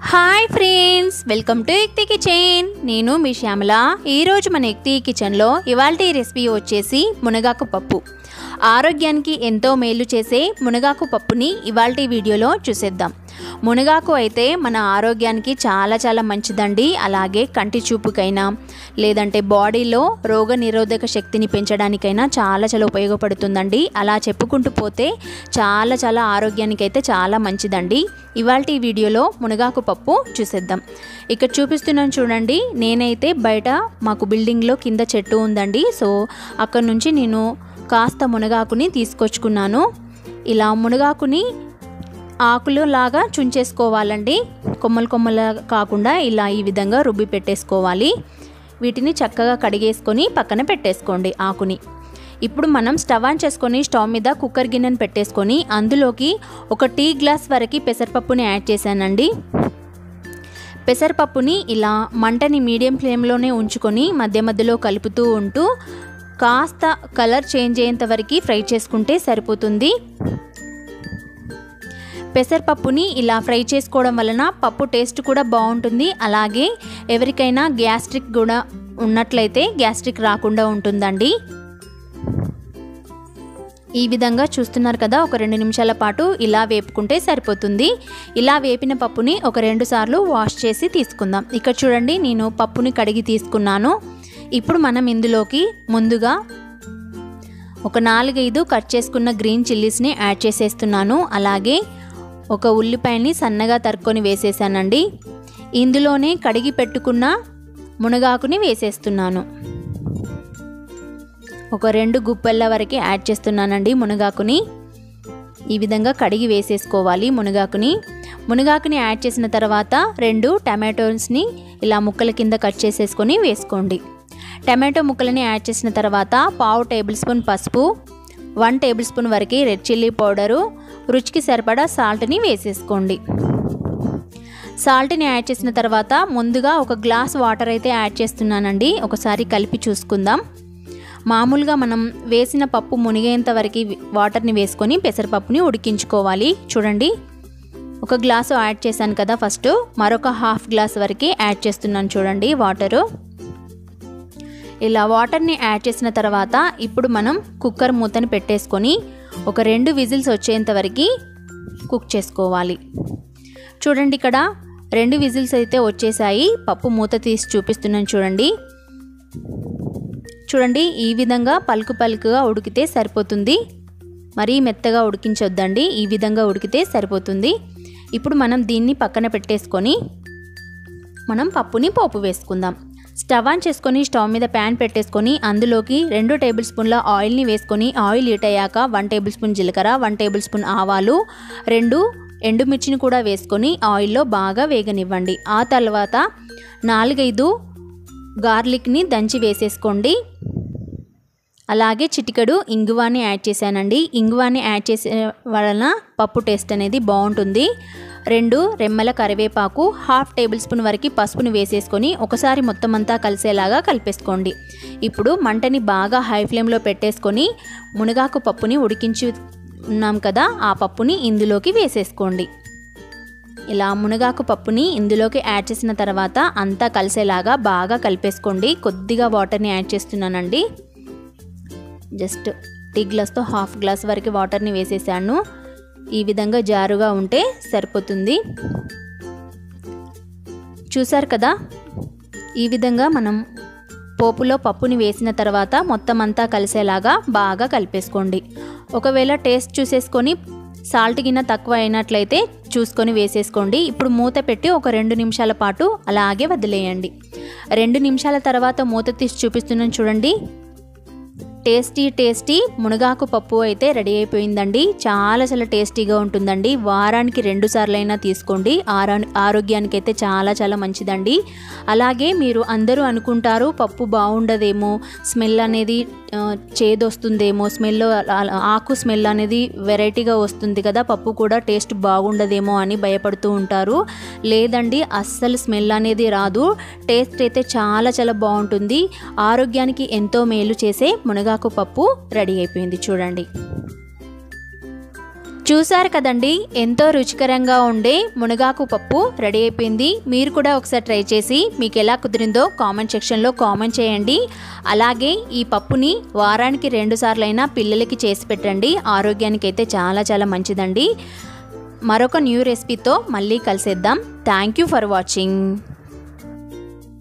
Hi friends, welcome to Ekthi kitchen. నేను మీ శ్యామల. ఈరోజు మన ఎక్తి కిచెన్లో ఇవాల్టి రెసిపీ వచ్చేసి మునగాకు పప్పు. ఆరోగ్యానికి ఎంతో మేలు చేసే మునగాకు పప్పుని ఇవాల్టి వీడియోలో చూసేద్దాం. మునగాకు అయితే మన ఆరోగ్యానికి చాలా చాలా మంచిదండి. అలాగే కంటి చూపుకైనా లేదంటే బాడీలో రోగ నిరోధక శక్తిని పెంచడానికైనా చాలా చాలా ఉపయోగపడుతుందండి. అలా చెప్పుకుంటూ పోతే చాలా చాలా ఆరోగ్యానికి అయితే చాలా మంచిదండి. ఇవాల్టి వీడియోలో మునగాకు పప్పు చూసేద్దాం. ఇక్కడ చూపిస్తున్నాను చూడండి. నేనైతే బయట మాకు బిల్డింగ్లో కింద చెట్టు ఉందండి. సో అక్కడ నుంచి నేను కాస్త మునగాకుని తీసుకొచ్చుకున్నాను. ఇలా మునగాకుని ఆకులు లాగా చుంచేసుకోవాలండి. కొమ్మలు కొమ్మలా కాకుండా ఇలా ఈ విధంగా రుబ్బి పెట్టేసుకోవాలి. వీటిని చక్కగా కడిగేసుకొని పక్కన పెట్టేసుకోండి ఆకుని. ఇప్పుడు మనం స్టవ్ ఆన్ చేసుకొని స్టవ్ మీద కుక్కర్ గిన్నెను పెట్టేసుకొని అందులోకి ఒక టీ గ్లాస్ వరకు పెసరపప్పుని యాడ్ చేశానండి. పెసరపప్పుని ఇలా మంటని మీడియం ఫ్లేమ్లోనే ఉంచుకొని మధ్య మధ్యలో కలుపుతూ ఉంటూ కాస్త కలర్ చేంజ్ అయ్యేంత వరకు ఫ్రై చేసుకుంటే సరిపోతుంది. పెసరపప్పుని ఇలా ఫ్రై చేసుకోవడం వలన పప్పు టేస్ట్ కూడా బాగుంటుంది. అలాగే ఎవరికైనా గ్యాస్ట్రిక్ కూడా ఉన్నట్లయితే గ్యాస్ట్రిక్ రాకుండా ఉంటుందండి. ఈ విధంగా చూస్తున్నారు కదా, ఒక 2 నిమిషాల పాటు ఇలా వేపుకుంటే సరిపోతుంది. ఇలా వేపిన పప్పుని ఒక 2 సార్లు వాష్ చేసి తీసుకుందాం. ఇక్కడ చూడండి, నేను పప్పుని కడిగి తీసుకున్నాను. ఇప్పుడు మనం ఇందులోకి ముందుగా ఒక 4-5 కట్ చేసుకున్న గ్రీన్ చిల్లీస్ని యాడ్ చేసేస్తున్నాను. అలాగే ఒక ఉల్లిపాయని సన్నగా తరుక్కొని వేసేసానండి. ఇందులోనే కడిగి పెట్టుకున్న మునగాకుని వేసేస్తున్నాను. ఒక 2 గుప్పెళ్ళ వరకు యాడ్ చేస్తున్నానండి మునగాకుని. ఈ విధంగా కడిగి వేసేసుకోవాలి మునగాకుని యాడ్ చేసిన తర్వాత 2 టమాటోస్ని ఇలా ముక్కల కింద కట్ చేసేసుకొని వేసుకోండి. టమాటో ముక్కలని యాడ్ చేసిన తర్వాత 1/2 టేబుల్ స్పూన్ పసుపు, 1 టేబుల్ స్పూన్ వరకు రెడ్ చిల్లీ పౌడరు, రుచికి సరిపడా సాల్ట్ని వేసేసుకోండి. సాల్ట్ని యాడ్ చేసిన తర్వాత ముందుగా ఒక గ్లాస్ వాటర్ అయితే యాడ్ చేస్తున్నానండి. ఒకసారి కలిపి చూసుకుందాం. మామూలుగా మనం వేసిన పప్పు మునిగేంత వరకు వాటర్ని వేసుకొని పెసరపప్పుని ఉడికించుకోవాలి. చూడండి, ఒక గ్లాసు యాడ్ చేశాను కదా ఫస్ట్, మరొక 1/2 గ్లాస్ వరకు యాడ్ చేస్తున్నాను చూడండి వాటరు. ఇలా వాటర్ని యాడ్ చేసిన తర్వాత ఇప్పుడు మనం కుక్కర్ మూతని పెట్టేసుకొని ఒక 2 విజిల్స్ వచ్చేంత వరకు కుక్ చేసుకోవాలి. చూడండి, ఇక్కడ 2 విజిల్స్ అయితే వచ్చేసాయి. పప్పు మూత తీసి చూపిస్తున్నాను చూడండి. ఈ విధంగా పలుకు పలుకుగా ఉడికితే సరిపోతుంది. మరీ మెత్తగా ఉడికించొద్దండి. ఈ విధంగా ఉడికితే సరిపోతుంది. ఇప్పుడు మనం దీన్ని పక్కన పెట్టేసుకొని మనం పప్పుని పోపు వేసుకుందాం. స్టవ్ ఆన్ చేసుకొని స్టవ్ మీద ప్యాన్ పెట్టేసుకొని అందులోకి 2 టేబుల్ స్పూన్ల ఆయిల్ని వేసుకొని ఆయిల్ హీట్ అయ్యాక 1 టేబుల్ స్పూన్ జీలకర్ర, 1 టేబుల్ స్పూన్ ఆవాలు, 2 ఎండుమిర్చిని కూడా వేసుకొని ఆయిల్లో బాగా వేగనివ్వండి. ఆ తర్వాత 4-5 గార్లిక్ని దంచి వేసేసుకోండి. అలాగే చిటికెడు ఇంగువాని యాడ్ చేశానండి. ఇంగువాని యాడ్ చేసే వలన పప్పు టేస్ట్ అనేది బాగుంటుంది. 2 రెమ్మల కరివేపాకు, 1/2 టేబుల్ స్పూన్ వరకు పసుపుని వేసేసుకొని ఒకసారి మొత్తం అంతా కలిసేలాగా కలిపేసుకోండి. ఇప్పుడు మంటని బాగా హై ఫ్లేమ్లో పెట్టేసుకొని మునగాకు పప్పుని ఉడికించి ఉన్నాం కదా, ఆ పప్పుని ఇందులోకి వేసేసుకోండి. ఇలా మునగాకు పప్పుని ఇందులోకి యాడ్ చేసిన తర్వాత అంతా కలిసేలాగా బాగా కలిపేసుకోండి. కొద్దిగా వాటర్ని యాడ్ చేస్తున్నానండి. జస్ట్ టీ గ్లాస్తో 1/2 గ్లాస్ వరకు వాటర్ని వేసేసాను. ఈ విధంగా జారుగా ఉంటే సరిపోతుంది. చూసారు కదా, ఈ విధంగా మనం పోపులో పప్పుని వేసిన తర్వాత మొత్తం అంతా కలిసేలాగా బాగా కలిపేసుకోండి. ఒకవేళ టేస్ట్ చూసేసుకొని సాల్ట్ గిన్నె తక్కువ అయినట్లయితే చూసుకొని వేసేసుకోండి. ఇప్పుడు మూత పెట్టి ఒక 2 నిమిషాల పాటు అలాగే వదిలేయండి. 2 నిమిషాల తర్వాత మూత తీసి చూపిస్తున్నాను చూడండి. టేస్టీ మునగాకు పప్పు అయితే రెడీ అయిపోయిందండి. చాలా చాలా టేస్టీగా ఉంటుందండి. వారానికి 2 సార్లైనా తీసుకోండి. ఆరోగ్యానికి అయితే చాలా చాలా మంచిదండి. అలాగే మీరు అందరూ అనుకుంటారు పప్పు బాగుండదేమో, స్మెల్ అనేది చేదొస్తుందేమో, ఆకు స్మెల్ అనేది వెరైటీగా వస్తుంది కదా, పప్పు కూడా టేస్ట్ బాగుండదేమో అని భయపడుతూ ఉంటారు. లేదండి, అస్సలు స్మెల్ అనేది రాదు. టేస్ట్ అయితే చాలా చాలా బాగుంటుంది. ఆరోగ్యానికి ఎంతో మేలు చేసే మునగాకు పప్పు రెడీ అయిపోయింది చూడండి. చూసారు కదండి, ఎంతో రుచికరంగా ఉండే మునగాకు పప్పు రెడీ అయిపోయింది. మీరు కూడా ఒకసారి ట్రై చేసి మీకు ఎలా కుదిరిందో కామెంట్ సెక్షన్లో కామెంట్ చేయండి. అలాగే ఈ పప్పుని వారానికి 2 సార్లైనా పిల్లలకి చేసి పెట్టండి. ఆరోగ్యానికి అయితే చాలా చాలా మంచిదండి. మరొక న్యూ రెసిపీతో మళ్ళీ కలిసేద్దాం. Thank you for watching.